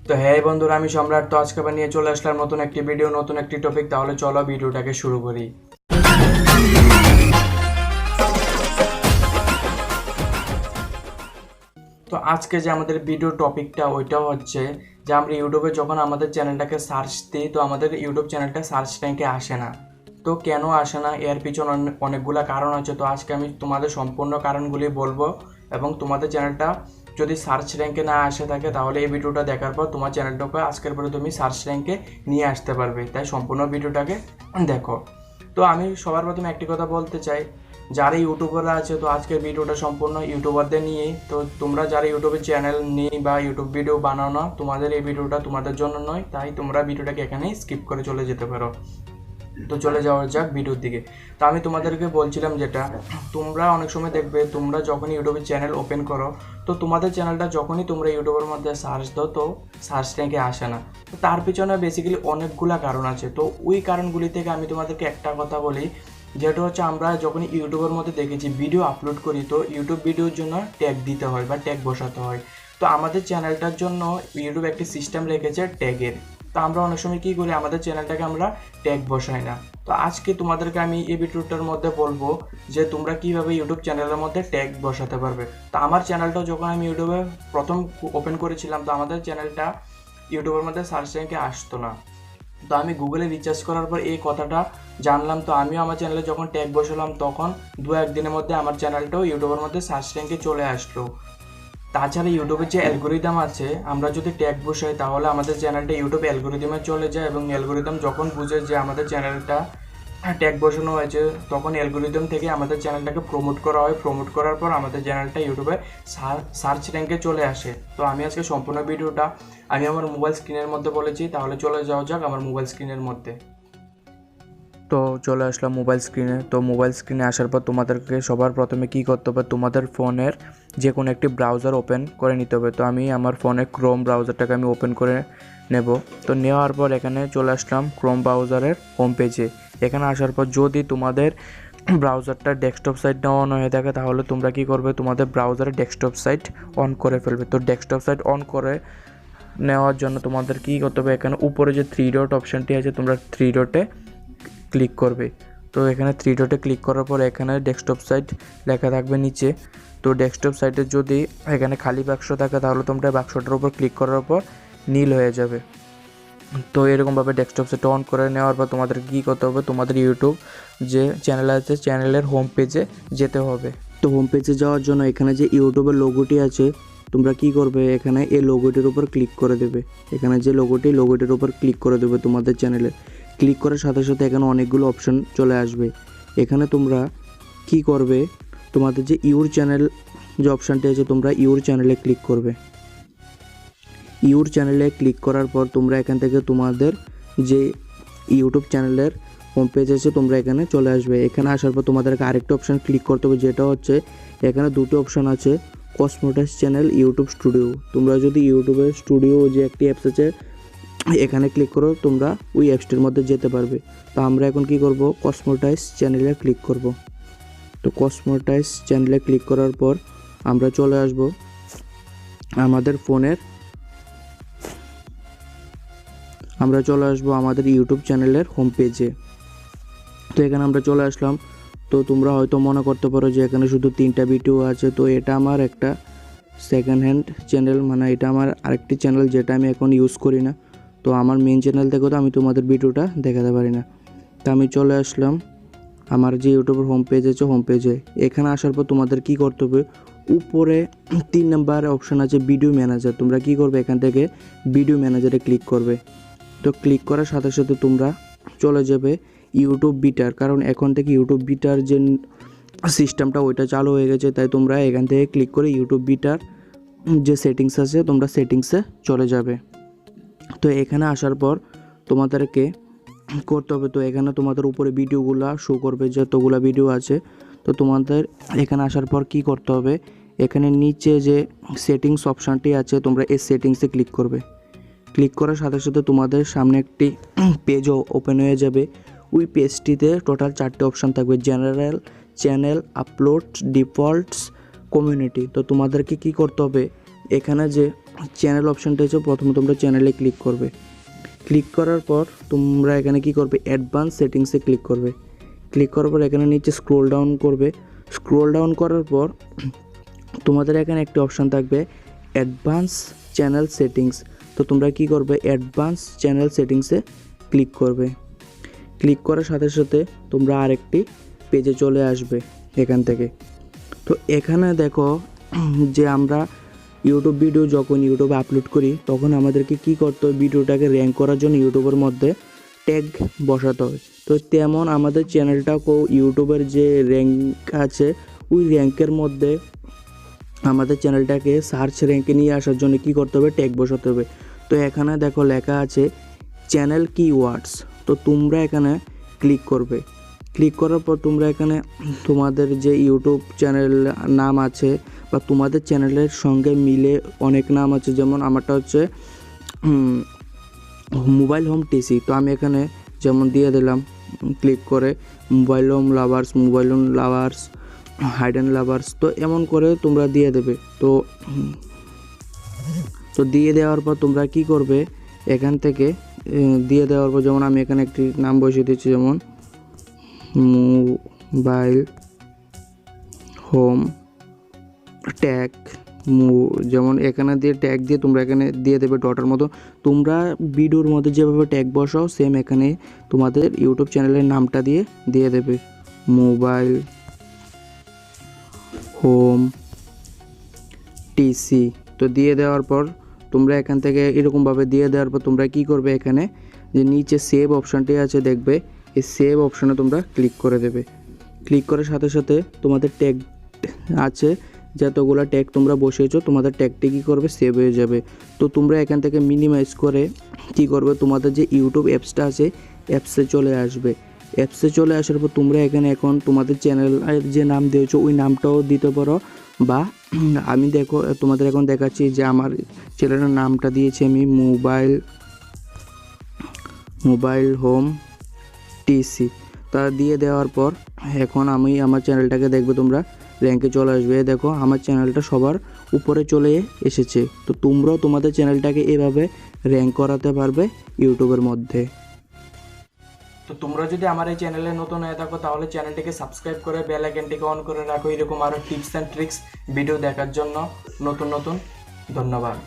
তো হ্যাঁ বন্ধুরা, আমি সম্রাট। তো আজকে আবার নিয়ে চলে আসলাম নতুন একটি ভিডিও, নতুন একটি টপিক। তাহলে চলো ভিডিওটাকে শুরু করি। তো আজকে যে আমাদের ভিডিও টপিকটা ওইটা হচ্ছে যে আমরা ইউটিউবে যখন আমাদের চ্যানেলটাকে সার্চ দিই, তো আমাদের ইউটিউব চ্যানেলটা সার্চ র্যাঙ্কে আসে না। তো কেন আসে না, এর পিছনে অনেকগুলো কারণ আছে। তো আজকে আমি তোমাদের সম্পূর্ণ কারণগুলি বলবো, এবং তোমাদের চ্যানেলটা যদি সার্চ র্যাঙ্কে না আসে থাকে তাহলে এই ভিডিওটা দেখার পর তোমার চ্যানেলটাকে আজকের পরে তুমি সার্চ র্যাঙ্কে নিয়ে আসতে পারবে। তাই সম্পূর্ণ ভিডিওটাকে দেখো। তো আমি সবার প্রথমে একটি কথা বলতে চাই, যারা ইউটিউবাররা আছে, তো আজকের ভিডিওটা সম্পূর্ণ ইউটিউবারদের নিয়েই। তো তোমরা যারা ইউটিউবে চ্যানেল নেই বা ইউটিউব ভিডিও বানাও না, তোমাদের এই ভিডিওটা তোমাদের জন্য নয়। তাই তোমরা ভিডিওটাকে এখানেই স্কিপ করে চলে যেতে পারো। তো চলে যাওয়া যাক ভিডিওর দিকে। তো আমি তোমাদেরকে বলছিলাম যেটা, তোমরা অনেক সময় দেখবে তোমরা যখন ইউটিউবে চ্যানেল ওপেন করো, তো তোমাদের চ্যানেলটা যখনই তোমরা ইউটিউবের মধ্যে সার্চ দাও, তো সার্চ র্যাঙ্কে আসে না। তো তার পিছনে বেসিক্যালি অনেকগুলা কারণ আছে। তো ওই কারণগুলি থেকে আমি তোমাদেরকে একটা কথা বলি, যেটা হচ্ছে আমরা যখন ইউটিউবের মধ্যে দেখেছি ভিডিও আপলোড করি, তো ইউটিউব ভিডিওর জন্য ট্যাগ দিতে হয় বা ট্যাগ বসাতে হয়। তো আমাদের চ্যানেলটার জন্য ইউটিউব একটি সিস্টেম রেখেছে ট্যাগের। তো আমরা অনেক সময় কী করি, আমাদের চ্যানেলটাকে আমরা ট্যাগ বসাই না। তো আজকে তোমাদেরকে আমি এই ভিডিওটার মধ্যে বলবো যে তোমরা কীভাবে ইউটিউব চ্যানেলের মধ্যে ট্যাগ বসাতে পারবে। তো আমার চ্যানেলটাও যখন আমি ইউটিউবে প্রথম ওপেন করেছিলাম, তো আমাদের চ্যানেলটা ইউটিউবের মধ্যে সার্চ র্যাঙ্কে আসতো না। তো আমি গুগলে রিসার্চ করার পর এই কথাটা জানলাম। তো আমিও আমার চ্যানেলে যখন ট্যাগ বসালাম, তখন 2-1 দিনের মধ্যে আমার চ্যানেলটাও ইউটিউবের মধ্যে সার্চ র্যাঙ্কে চলে আসলো। তাছাড়া ইউটিউবের যে অ্যালগোরিদম আছে, আমরা যদি ট্যাগ বসাই তাহলে আমাদের চ্যানেলটা ইউটিউব অ্যালগোরিদমে চলে যায়, এবং অ্যালগোরিদম যখন বুঝে যে আমাদের চ্যানেলটা ট্যাগ বসানো হয়েছে, তখন অ্যালগোরিদম থেকে আমাদের চ্যানেলটাকে প্রমোট করা হয়। প্রমোট করার পর আমাদের চ্যানেলটা ইউটিউবে সার্চ র্যাঙ্কে চলে আসে। তো আমি আজকে সম্পূর্ণ ভিডিওটা আমি আমার মোবাইল স্ক্রিনের মধ্যে বলেছি। তাহলে চলে যাওয়া যাক আমার মোবাইল স্ক্রিনের মধ্যে। তো চলে আসলাম মোবাইল স্ক্রিনে। তো মোবাইল স্ক্রিনে আসার পর তোমাদেরকে সবার প্রথমে কী করতে হবে, তোমাদের ফোনের যে কোনো একটি ব্রাউজার ওপেন করে নিতে হবে। তো আমি আমার ফোনে ক্রোম ব্রাউজারটাকে আমি ওপেন করে নেব। তো নেওয়ার পর এখানে চলে আসলাম ক্রোম ব্রাউজারের হোম পেজে। এখানে আসার পর যদি তোমাদের ব্রাউজারটা ডেস্কটপ সাইট অন হয়ে থাকে, তাহলে তোমরা কী করবে, তোমাদের ব্রাউজারের ডেস্কটপ সাইট অন করে ফেলবে। তো ডেস্কটপ সাইট অন করে নেওয়ার জন্য তোমাদের কী করতে হবে, এখানে উপরে যে 3 ডট অপশানটি আছে, তোমরা 3 ডটে ক্লিক করবে। তো এখানে 3 ডটে ক্লিক করার পর এখানে ডেস্কটপ সাইট লেখা থাকবে নিচে। তো ডেস্কটপ সাইটে যদি এখানে খালি বাক্স থাকে, তাহলে তোমরা বাক্সটার উপর ক্লিক করার পর নীল হয়ে যাবে। তো এরকমভাবে ডেস্কটপ সাইট অন করে নেওয়ার পর তোমাদের কী করতে হবে, তোমাদের ইউটিউব যে চ্যানেল আছে, চ্যানেলের হোম পেজে যেতে হবে। তো হোম পেজে যাওয়ার জন্য এখানে যে ইউটিউবের লোগোটি আছে, তোমরা কী করবে, এখানে এই লোগোটির উপর ক্লিক করে দেবে। এখানে যে লোগোটির উপর ক্লিক করে দেবে তোমাদের চ্যানেলে। ক্লিক করার সাথে সাথে এখানে অনেকগুলো অপশান চলে আসবে। এখানে তোমরা কি করবে, তোমাদের যে ইউর চ্যানেল যে অপশানটি আছে, তোমরা ইউর চ্যানেলে ক্লিক করবে। ইউর চ্যানেলে ক্লিক করার পর তোমরা এখান থেকে তোমাদের যে ইউটিউব চ্যানেলের হোম পেজ আছে, তোমরা এখানে চলে আসবে। এখানে আসার পর তোমাদেরকে আরেকটা অপশান ক্লিক করতে হবে, যেটা হচ্ছে এখানে দুটো অপশান আছে, কসমোটাইজ চ্যানেল, ইউটিউব স্টুডিও। তোমরা যদি ইউটিউবের স্টুডিও যে একটি অ্যাপস আছে, এখানে ক্লিক করো, তোমরা ওই অ্যাপসটির মধ্যে যেতে পারবে। তো আমরা এখন কি করব, কসমোটাইজ চ্যানেলে ক্লিক করব। তো কসমোটাইজ চ্যানেলে ক্লিক করার পর আমরা চলে আসব আমাদের ফোনের, আমাদের ইউটিউব চ্যানেলের হোম পেজে। তো এখানে আমরা চলে আসলাম। তো তোমরা হয়তো মনে করতে পারো যে এখানে শুধু 3টা ভিডিও আছে। তো এটা আমার একটা সেকেন্ড হ্যান্ড চ্যানেল, মানে এটা আমার আরেকটি চ্যানেল যেটা আমি এখন ইউজ করি না। তো আমার মেন চ্যানেল থেকে তো আমি তোমাদের ভিডিওটা দেখাতে পারি না। তো আমি চলে আসলাম আমার যে ইউটিউবের হোম পেজ আছে, হোম পেজে। এখানে আসার পর তোমাদের কি করতে হবে, উপরে 3 নাম্বার অপশান আছে ভিডিও ম্যানেজার। তোমরা কি করবে, এখান থেকে ভিডিও ম্যানেজারে ক্লিক করবে। তো ক্লিক করার সাথে সাথে তোমরা চলে যাবে ইউটিউব বিটার, কারণ এখন থেকে ইউটিউব বিটার যে সিস্টেমটা ওইটা চালু হয়ে গেছে। তাই তোমরা এখান থেকে ক্লিক করে ইউটিউব বিটার যে সেটিংস আছে, তোমরা সেটিংসে চলে যাবে। তো এখানে আসার পর তোমাদেরকে করতে হবে, তো এখানে তোমাদের উপরে ভিডিওগুলো শো করবে, যতগুলো ভিডিও আছে। তো তোমাদের এখানে আসার পর কি করতে হবে, এখানে নিচে যে সেটিংস অপশানটি আছে, তোমরা এই সেটিংসে ক্লিক করবে। ক্লিক করার সাথে সাথে তোমাদের সামনে একটি পেজও ওপেন হয়ে যাবে। ওই পেজটিতে টোটাল 4টে অপশান থাকবে, general, channel, upload, defaults, community. তো তোমাদেরকে কি করতে হবে, এখানে যে চ্যানেল অপশানটা হচ্ছে প্রথমে তোমরা চ্যানেলে ক্লিক করবে। ক্লিক করার পর তোমরা এখানে কি করবে, অ্যাডভান্স সেটিংসে ক্লিক করবে। ক্লিক করার পর এখানে নিচে স্ক্রোল ডাউন করবে। স্ক্রোল ডাউন করার পর তোমাদের এখানে একটি অপশান থাকবে অ্যাডভান্স চ্যানেল সেটিংস। তো তোমরা কি করবে, অ্যাডভান্স চ্যানেল সেটিংসে ক্লিক করবে। ক্লিক করার সাথে সাথে তোমরা আরেকটি পেজে চলে আসবে এখান থেকে। তো এখানে দেখো যে আমরা ইউটিউব ভিডিও যখন ইউটিউবে আপলোড করি তখন আমাদেরকে কি করতে হবে, ভিডিওটাকে র্যাঙ্ক করার জন্য ইউটিউবের মধ্যে ট্যাগ বসাতে হবে। তো তেমন আমাদের চ্যানেলটাকেও ইউটিউবের যে র্যাঙ্ক আছে ওই র্যাঙ্কের মধ্যে আমাদের চ্যানেলটাকে সার্চ র্যাঙ্কে নিয়ে আসার জন্য কি করতে হবে, ট্যাগ বসাতে হবে। তো এখানে দেখো লেখা আছে চ্যানেল কিওয়ার্ডস। তো তোমরা এখানে ক্লিক করবে। ক্লিক করার পর তোমরা এখানে তোমাদের যে ইউটিউব চ্যানেল নাম আছে বা তোমাদের চ্যানেলের সঙ্গে মিলে অনেক নাম আছে, যেমন আমারটা হচ্ছে মোবাইল হোম টিসি। তো আমি এখানে যেমন দিয়ে দিলাম ক্লিক করে মোবাইল হোম লাভার্স, হাইডেন লাভার্স। তো এমন করে তোমরা দিয়ে দেবে। তো দিয়ে দেওয়ার পর তোমরা কি করবে, এখান থেকে দিয়ে দেওয়ার পর যেমন আমি এখানে একটি নাম বসিয়ে দিচ্ছি, যেমন মোবাইল হোম ট্যাগ, যেমন এখানে দিয়ে ট্যাগ দিয়ে তোমরা এখানে দিয়ে দেবে ডটের মতো। তোমরা ভিডিওর মধ্যে যেভাবে ট্যাগ বসাও সেম এখানে তোমাদের ইউটিউব চ্যানেলের নামটা দিয়ে দেবে মোবাইল হোম টিসি। তো দিয়ে দেওয়ার পর তোমরা এখান থেকে এরকমভাবে দিয়ে দেওয়ার পর তোমরা কি করবে, এখানে যে নিচে সেভ অপশানটি আছে দেখবে, এই সেভ অপশানে তোমরা ক্লিক করে দেবে। ক্লিক করার সাথে সাথে তোমাদের ট্যাগ আছে যতগুলো ট্যাগ তোমরা বসিয়েছো তোমাদের ট্যাগটি কী করবে, সেভ হয়ে যাবে। তো তোমরা এখান থেকে মিনিমাইজ করে কী করবে, তোমাদের যে ইউটিউব অ্যাপসটা আছে অ্যাপসে চলে আসবে। অ্যাপসে চলে আসার পর তোমরা এখানে এখন তোমাদের চ্যানেলের যে নাম দিয়েছো ওই নামটাও দিতে পারো, বা আমি তোমাদের এখন দেখাচ্ছি যে আমার চ্যানেলের নামটা দিয়েছি আমি মোবাইল হোম টিসি। তা দিয়ে দেওয়ার পর এখন আমি আমার চ্যানেলটাকে দেখবে তোমরা র্যাঙ্কে চলে আসবে। দেখো আমার চ্যানেলটা সবার উপরে চলে এসেছে। তো তোমরাও তোমাদের চ্যানেলটাকে এভাবে র্যাঙ্ক করাতে পারবে ইউটিউবের মধ্যে। তো তোমরা যদি আমার এই চ্যানেলে নতুন হয়ে থাকো তাহলে চ্যানেলটিকে সাবস্ক্রাইব করে বেল আইকনটিকে অন করে রাখো এরকম আরও টিপস অ্যান্ড ট্রিক্স ভিডিও দেখার জন্য নতুন। ধন্যবাদ।